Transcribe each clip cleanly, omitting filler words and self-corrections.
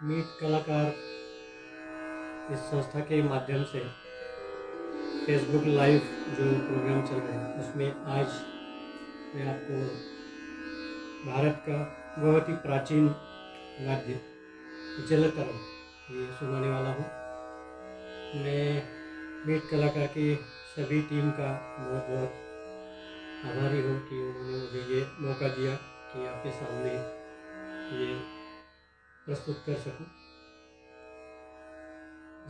Meet कलाकार इस संस्था के माध्यम से फेसबुक लाइव जो प्रोग्राम चल रहे हैं उसमें आज मैं आपको भारत का बहुत ही प्राचीन वाद्य जलतरंग ये सुनाने वाला हूँ। मैं मीट कलाकार की सभी टीम का बहुत बहुत आभारी हूँ कि उन्होंने मुझे ये मौका दिया कि आपके सामने ये प्रस्तुत कर सकूं।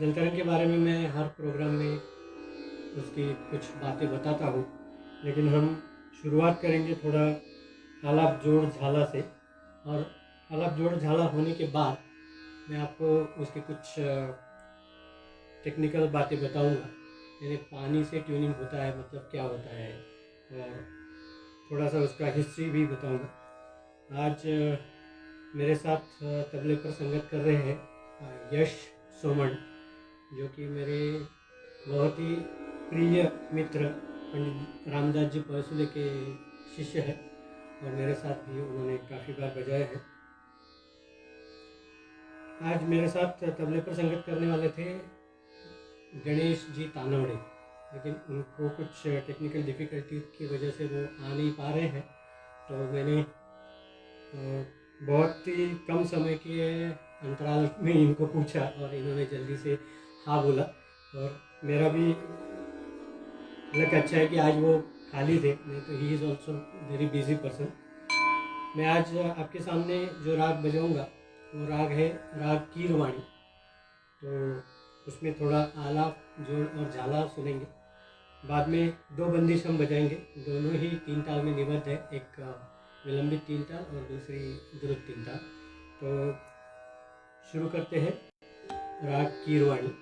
जलतरंग के बारे में मैं हर प्रोग्राम में उसकी कुछ बातें बताता हूँ, लेकिन हम शुरुआत करेंगे थोड़ा आलाप जोड़ झाला से, और आलाप जोड़ झाला होने के बाद मैं आपको उसके कुछ टेक्निकल बातें बताऊंगा। यानी पानी से ट्यूनिंग होता है मतलब क्या होता है, और थोड़ा सा उसका हिस्ट्री भी बताऊंगा। आज मेरे साथ तबले पर संगत कर रहे हैं यश सोमन, जो कि मेरे बहुत ही प्रिय मित्र पंडित रामदास जी परसुले के शिष्य है, और मेरे साथ भी उन्होंने काफ़ी बार बजाया है। आज मेरे साथ तबले पर संगत करने वाले थे गणेश जी तानवड़े, लेकिन उनको कुछ टेक्निकल डिफ़िकल्टी की वजह से वो आ नहीं पा रहे हैं। तो मैंने बहुत ही कम समय के अंतराल में इनको पूछा और इन्होंने जल्दी से हाँ बोला, और मेरा भी लग अच्छा है कि आज वो खाली थे, नहीं तो he is also very busy person. मैं आज आपके सामने जो राग बजाऊंगा वो राग है राग कीरवाणी। तो उसमें थोड़ा आलाप जोड़ और झाला सुनेंगे। बाद में दो बंदिश हम बजाएंगे, दोनों ही तीन ताल में निबद्ध है, एक विलंबित तीन ताल और दूसरी द्रुत तीन ताल। तो शुरू करते हैं राग कीरवाणी।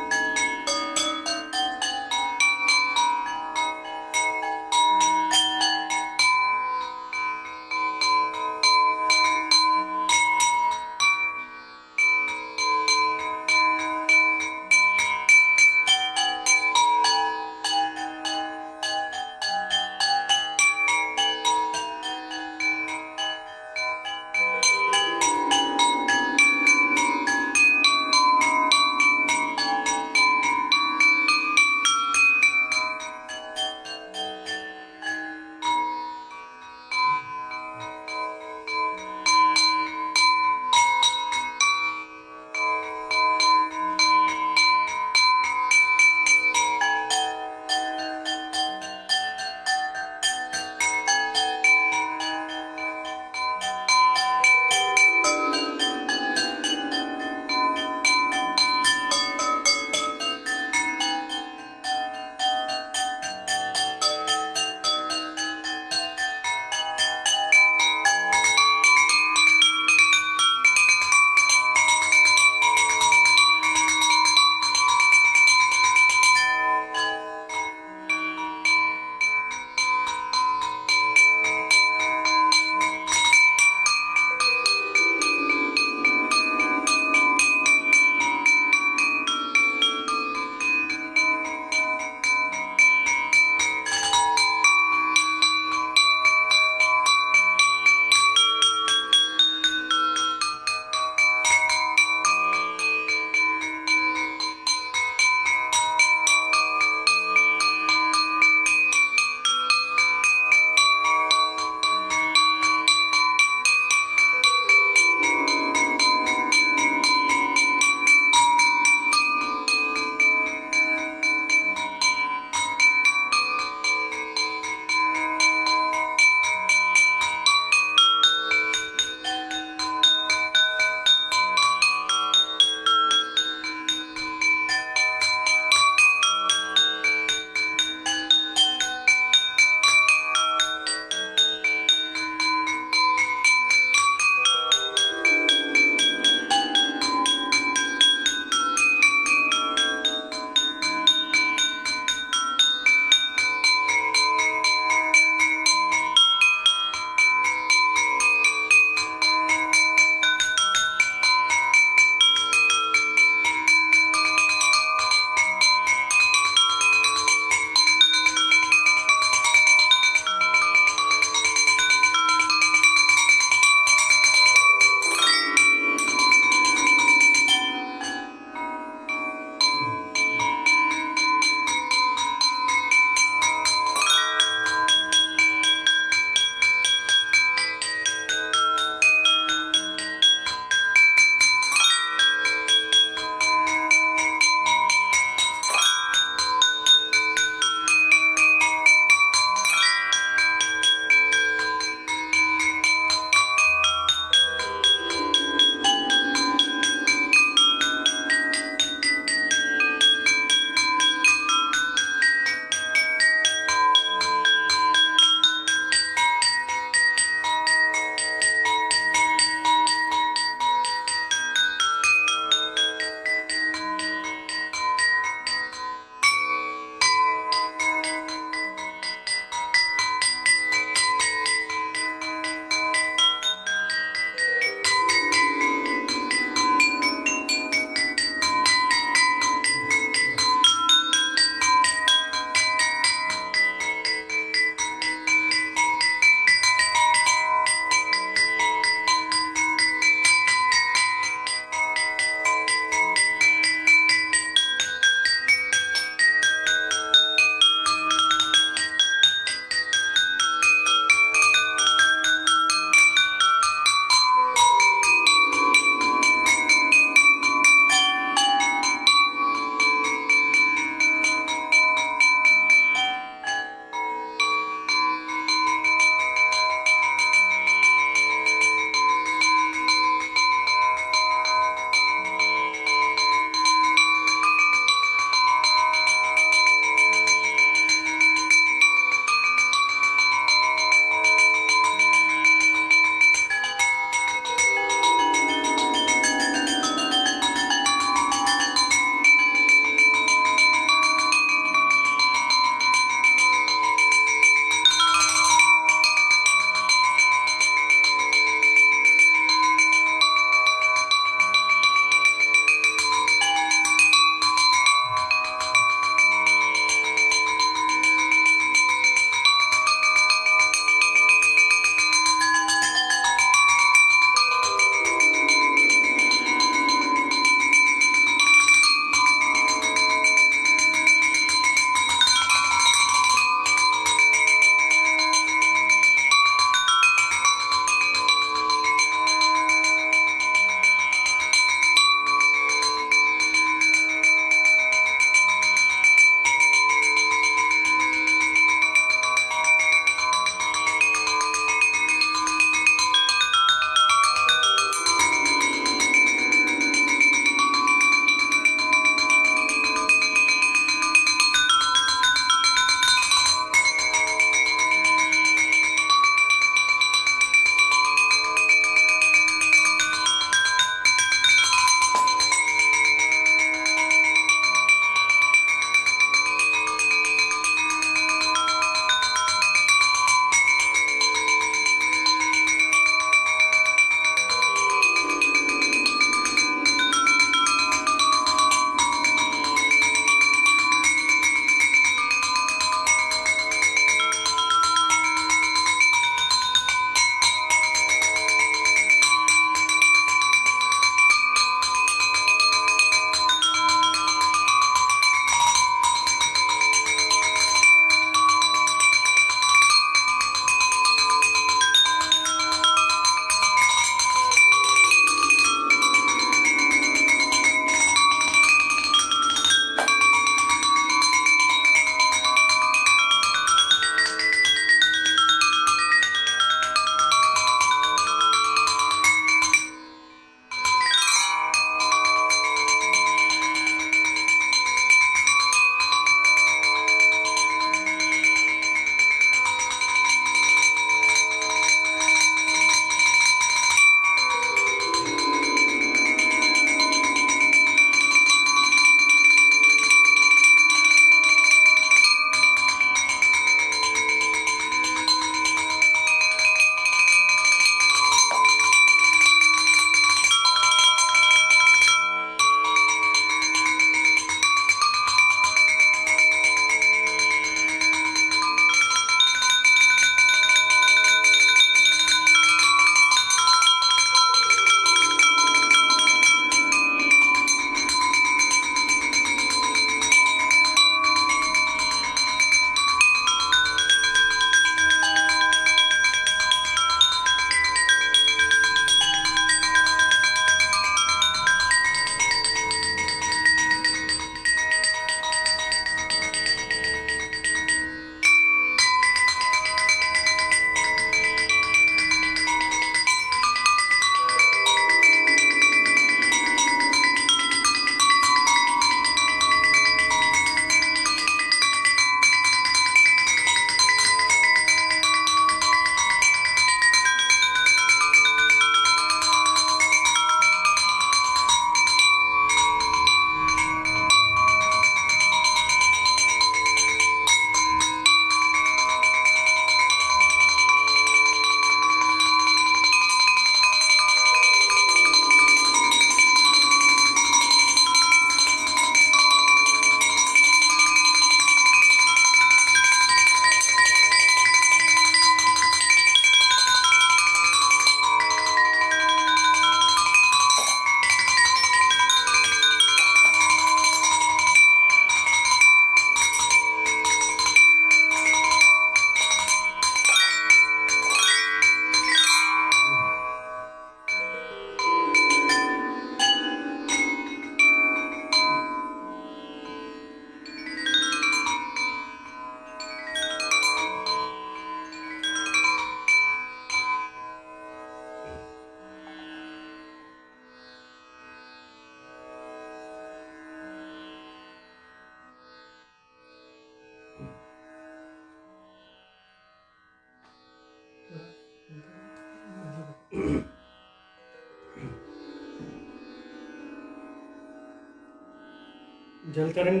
जल तरंग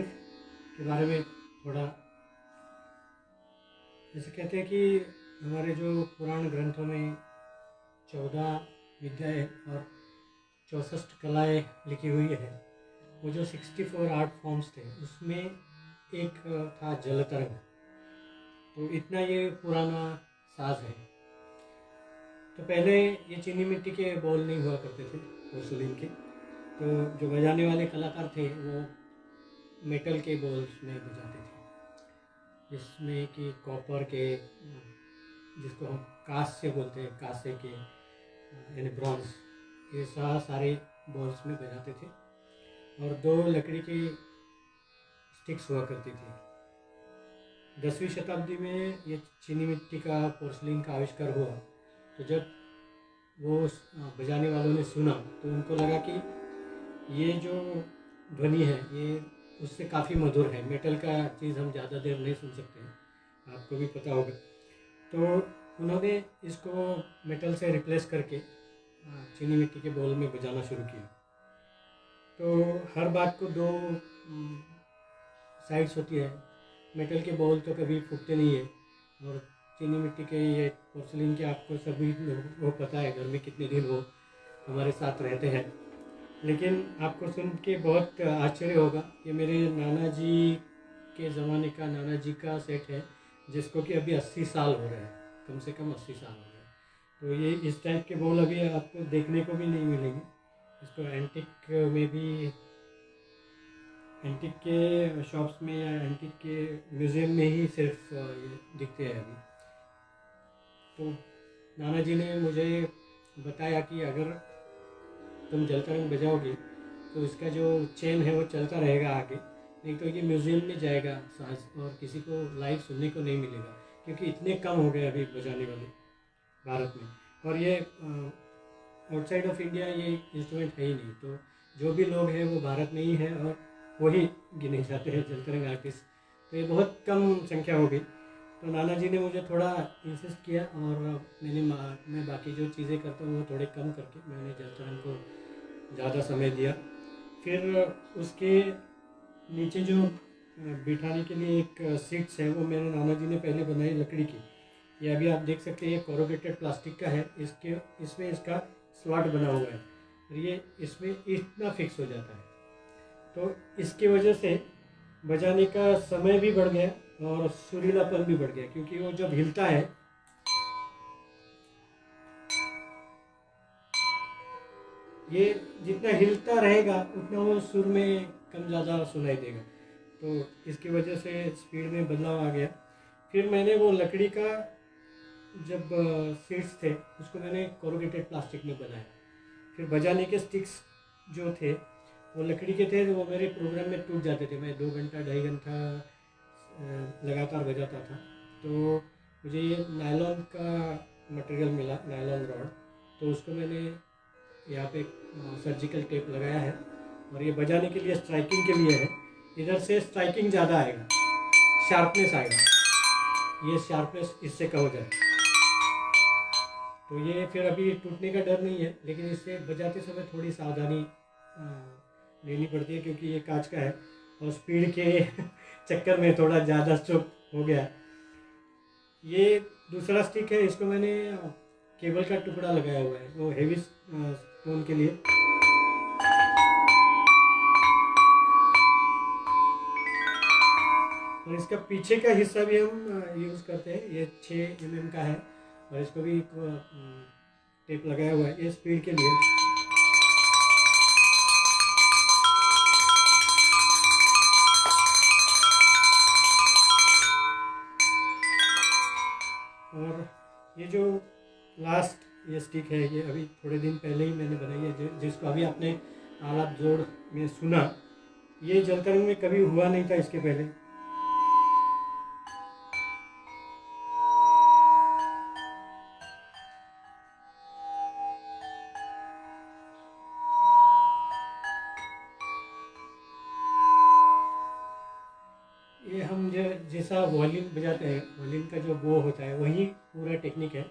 के बारे में थोड़ा, जैसे कहते हैं कि हमारे जो पुराण ग्रंथों में 14 विद्याएं और 64 कलाएं लिखी हुई है, वो जो 64 आर्ट फॉर्म्स थे उसमें एक था जल तरंग। तो इतना ये पुराना साज है। तो पहले ये चीनी मिट्टी के बॉल नहीं हुआ करते थे, पोर्सिलेन के। तो जो बजाने वाले कलाकार थे वो मेटल के बॉल्स में बजाते थे, जिसमें कि कॉपर के, जिसको हम कांस्य बोलते हैं, कांसे के यानी ब्रॉन्ज, ये सारे बॉल्स में बजाते थे। और 2 लकड़ी की स्टिक्स हुआ करती थी। 10वीं शताब्दी में ये चीनी मिट्टी का पोर्सिलेन का आविष्कार हुआ। तो जब वो बजाने वालों ने सुना तो उनको लगा कि ये जो ध्वनि है ये उससे काफ़ी मधुर है। मेटल का चीज़ हम ज़्यादा देर नहीं सुन सकते हैं, आपको भी पता होगा। तो उन्होंने इसको मेटल से रिप्लेस करके चीनी मिट्टी के बॉल में बजाना शुरू किया। तो हर बात को 2 साइड्स होती है। मेटल के बॉल तो कभी फूटते नहीं है, और चीनी मिट्टी के ये पोर्सिलेन के आपको सभी वो पता है घर में कितने दिन वो हमारे साथ रहते हैं। लेकिन आपको सुन के बहुत आश्चर्य होगा, ये मेरे नाना जी के ज़माने का, नाना जी का सेट है, जिसको कि अभी 80 साल हो रहे हैं, कम से कम 80 साल हो गए। तो ये इस टाइप के बॉल अभी आपको देखने को भी नहीं मिलेंगे। इसको एंटिक में भी, एंटिक के शॉप्स में या एंटिक के म्यूज़ियम में ही सिर्फ ये दिखते हैं अभी। तो नाना जी ने मुझे बताया कि अगर तुम जल तरंग बजाओगे तो इसका जो चेन है वो चलता रहेगा आगे, नहीं तो ये म्यूज़ियम में जाएगा साज और किसी को लाइव सुनने को नहीं मिलेगा, क्योंकि इतने कम हो गए अभी बजाने वाले भारत में। और ये आउटसाइड ऑफ इंडिया ये इंस्ट्रूमेंट है ही नहीं। तो जो भी लोग हैं वो भारत में ही है और वही गिने जाते हैं जल तरंग आर्टिस्ट। तो ये बहुत कम संख्या हो गई। तो नाना जी ने मुझे थोड़ा इंसिस्ट किया और मैं बाकी जो चीज़ें करता हूँ वो थोड़े कम करके मैंने जल तरंग को ज़्यादा समय दिया। फिर उसके नीचे जो बिठाने के लिए एक सीट्स है वो मेरे नाना जी ने पहले बनाई लकड़ी की। ये अभी आप देख सकते हैं, ये कोरोगेटेड प्लास्टिक का है। इसमें इसका स्लॉट बना हुआ है और ये इसमें इतना फिक्स हो जाता है। तो इसकी वजह से बजाने का समय भी बढ़ गया और सुरीलापन भी बढ़ गया, क्योंकि वो जब हिलता है ये जितना हिलता रहेगा उतना वो सुर में कम ज़्यादा सुनाई देगा। तो इसकी वजह से स्पीड में बदलाव आ गया। फिर मैंने वो लकड़ी का जब सीट्स थे उसको मैंने कोरुगेटेड प्लास्टिक में बनाया। फिर बजाने के स्टिक्स जो थे वो लकड़ी के थे, तो वो मेरे प्रोग्राम में टूट जाते थे। मैं 2 घंटा 2.5 घंटा लगातार बजाता था। तो मुझे ये नायलॉन का मटेरियल मिला, नायलॉन रॉड। तो उसको मैंने यहाँ पे सर्जिकल टेप लगाया है और ये बजाने के लिए, स्ट्राइकिंग के लिए है। इधर से स्ट्राइकिंग ज़्यादा आएगा, शार्पनेस आएगा, ये शार्पनेस इससे कम हो जाए। तो ये फिर अभी टूटने का डर नहीं है, लेकिन इससे बजाते समय थोड़ी सावधानी लेनी पड़ती है, क्योंकि ये कांच का है और स्पीड के चक्कर में थोड़ा ज़्यादा स्ट्रोक हो गया। ये दूसरा स्टिक है, इसको मैंने केबल का टुकड़ा लगाया हुआ है वो हेवी टोन के लिए। और इसका पीछे का हिस्सा भी हम यूज़ करते हैं, ये 6 mm का है और इसको भी टेप लगाया हुआ है, ये स्पीड के लिए। और ये जो लास्ट ये स्टिक है, ये अभी थोड़े दिन पहले ही मैंने बनाई है, जिसको अभी आपने आलाप जोड़ में सुना। ये जल तरंग में कभी हुआ नहीं था इसके पहले। ये हम जैसा वायलिन बजाते हैं, वायलिन का जो बो होता है वही पूरा टेक्निक है।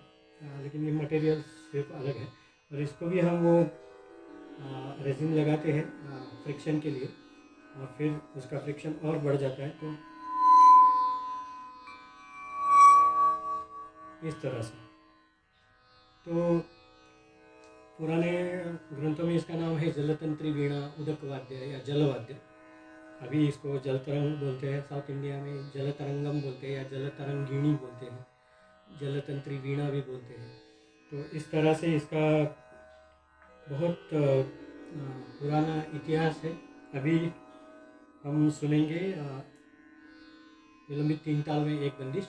लेकिन ये मटेरियल सिर्फ अलग है। और इसको भी हम वो रेजिन लगाते हैं फ्रिक्शन के लिए, और फिर उसका फ्रिक्शन और बढ़ जाता है, तो इस तरह से। तो पुराने ग्रंथों में इसका नाम है जलतंत्री वीणा उदक वाद्य या जलवाद्य। अभी इसको जल तरंग बोलते हैं, साउथ इंडिया में जल तरंगम बोलते हैं या जल तरंगिणी बोलते हैं, जलतंत्री वीणा भी बोलते हैं। तो इस तरह से इसका बहुत पुराना इतिहास है। अभी हम सुनेंगे विलंबित तीन ताल में एक बंदिश।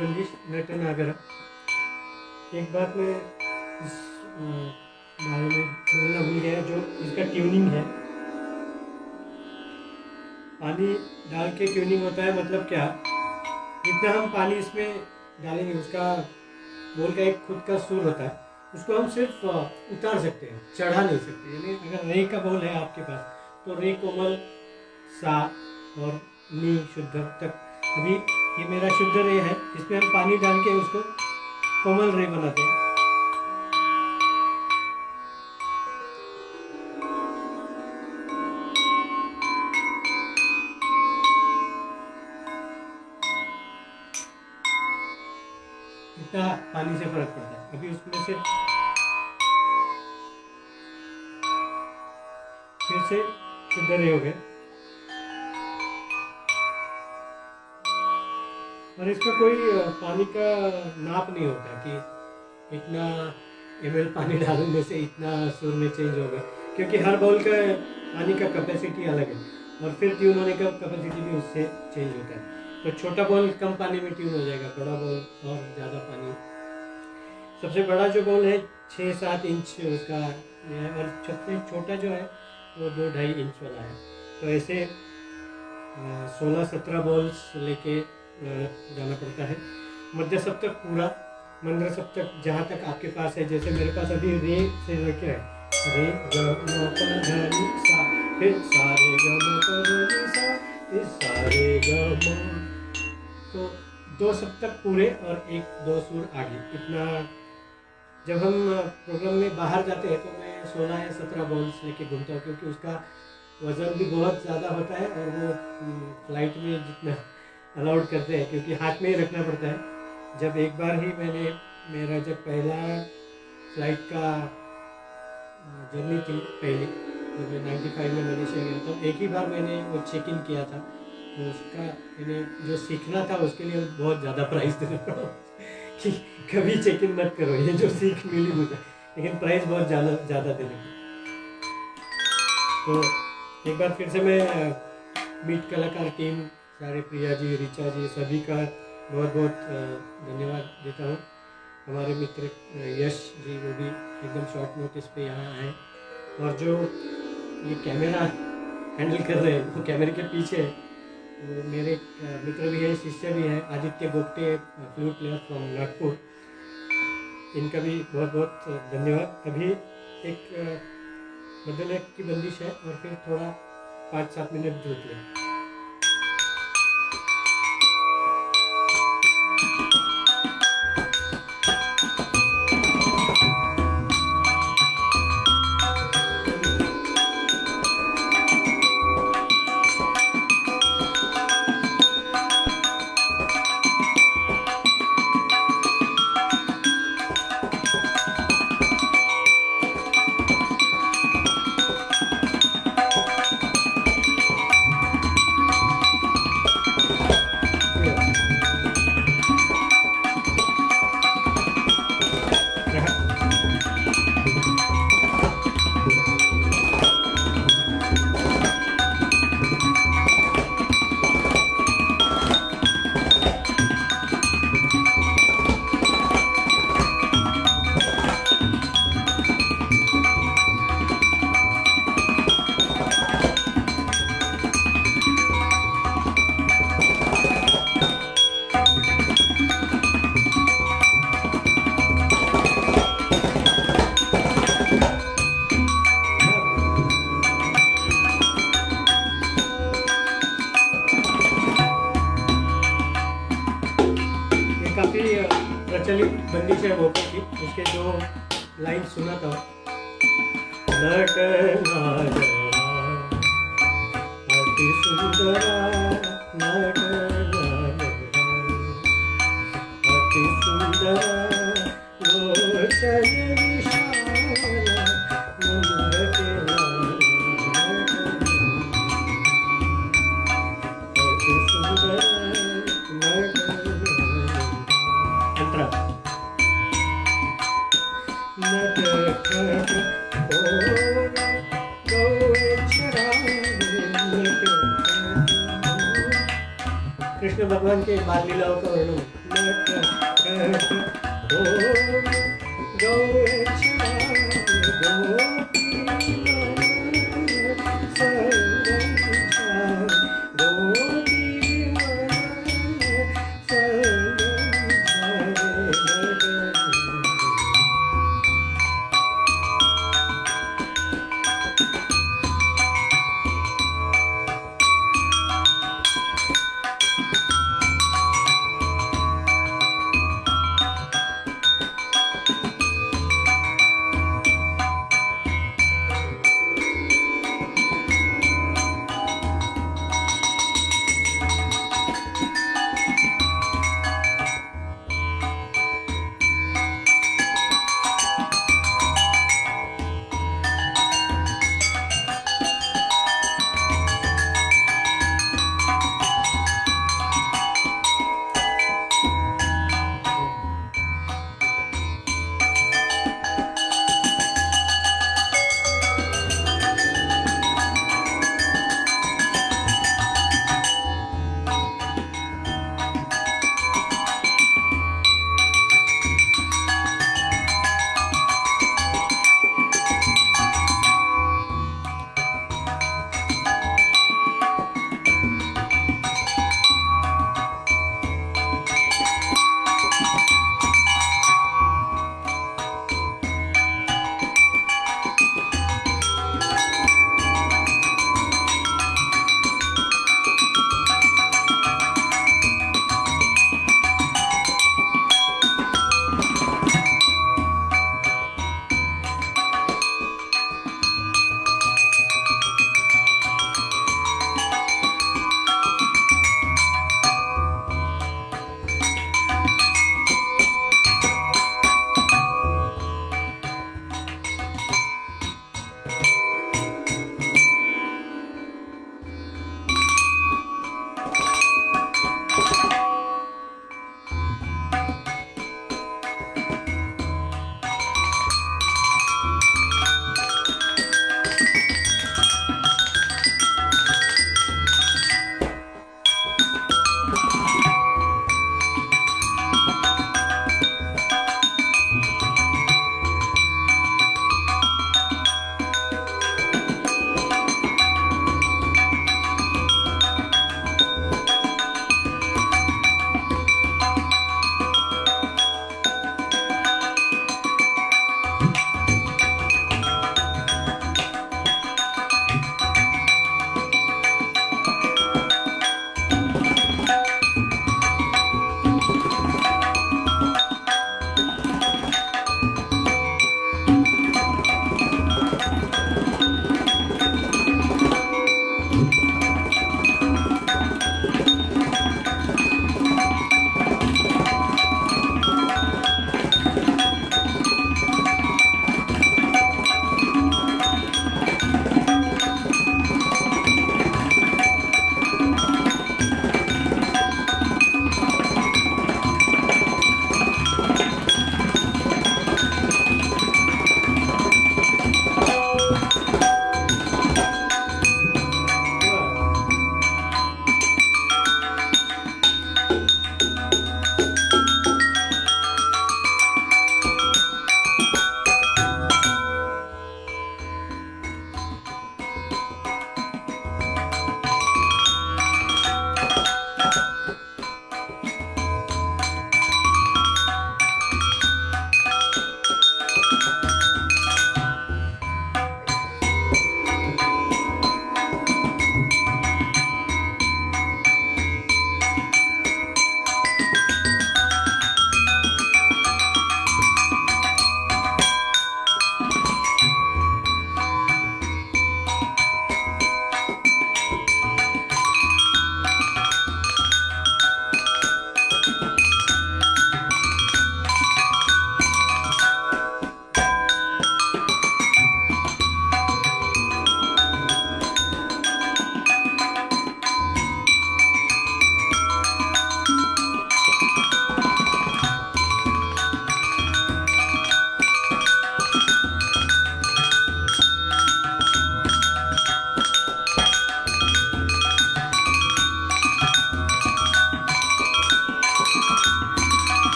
बंदिश नट नागर। एक बात मैं इस बारे में बोलना भूल गया, जो इसका ट्यूनिंग है, पानी डाल के ट्यूनिंग होता है। मतलब क्या, जितना हम पानी इसमें डालेंगे उसका बोल का एक खुद का सुर होता है, उसको हम सिर्फ उतार सकते हैं, चढ़ा नहीं सकते। यानी अगर रे का बोल है आपके पास तो रे कोमल, सा और नी शुद्ध तक। अभी ये मेरा शुद्ध रे है, इसमें हम पानी डाल के उसको कोमल रे बनाते हैं। इतना पानी से फर्क पड़ता है। अभी उसमें से फिर से शुद्ध रे हो गए। और इसका कोई पानी का नाप नहीं होता कि इतना ml पानी डालने से इतना सुर में चेंज होगा, क्योंकि हर बाउल का पानी का कैपेसिटी अलग है और फिर ट्यून होने का कैपेसिटी भी उससे चेंज होता है। तो छोटा बाउल कम पानी में ट्यून हो जाएगा, बड़ा बाउल और ज़्यादा पानी। सबसे बड़ा जो बाउल है 6-7 इंच उसका है, और सबसे छोटा जो है वो 2-2.5 इंच वाला है। तो ऐसे 16-17 बॉल्स लेके जाना पड़ता है। मध्य सप्तक पूरा, मंद्र सप्तक जहाँ तक आपके पास है। जैसे मेरे पास अभी रे से लेके है रे ग म प ध नि सा, फिर सा रे ग म प ध नि सा, फिर सा रे ग म। तो 2 सप्तक पूरे और 1-2 सुर आगे। इतना जब हम प्रोग्राम में बाहर जाते हैं तो मैं 16 या 17 बॉल्स लेके घूमता हूँ, क्योंकि उसका वज़न भी बहुत ज़्यादा होता है और वो फ्लाइट में जितना अलाउड करते हैं, क्योंकि हाथ में ही रखना पड़ता है। जब एक बार ही मेरा जब पहला फ्लाइट का जर्नी थी पहले, जब 95 में मलेशिया गया था, एक ही बार मैंने वो चेक इन किया था। तो उसका मैंने जो सीखना था उसके लिए बहुत ज़्यादा प्राइस देना पड़ा कि कभी चेक इन मत करो, ये जो सीख मिली मुझे, लेकिन प्राइस बहुत ज़्यादा देने की। तो एक बार फिर से मैं मीट कलाकार टीम, सारे प्रिया जी, रिचा जी, सभी का बहुत बहुत धन्यवाद देता हूँ। हमारे मित्र यश जी, वो भी एकदम शॉर्ट नोटिस पे यहाँ आए, और जो ये कैमरा हैंडल कर रहे हैं वो कैमरे के पीछे है, वो मेरे मित्र भी है, शिष्य भी है, Aditya Gopte, flute player from Nagpur. इनका भी बहुत बहुत धन्यवाद। अभी एक मध्यलय की बंदिश है और फिर थोड़ा 5-7 मिनट जुट लें। काफ़ी प्रचलित बंदिश है भोपाल की। उसके जो लाइन सुना था, नट नागरा अति सुंदरा, नट नागरा अति सुंदरा, लोचन विशाला मुंड के लाल, अति सुंदरा नट कृष्ण भगवान के बाल लीलाओं का वर्णन।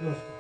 नमस्कार।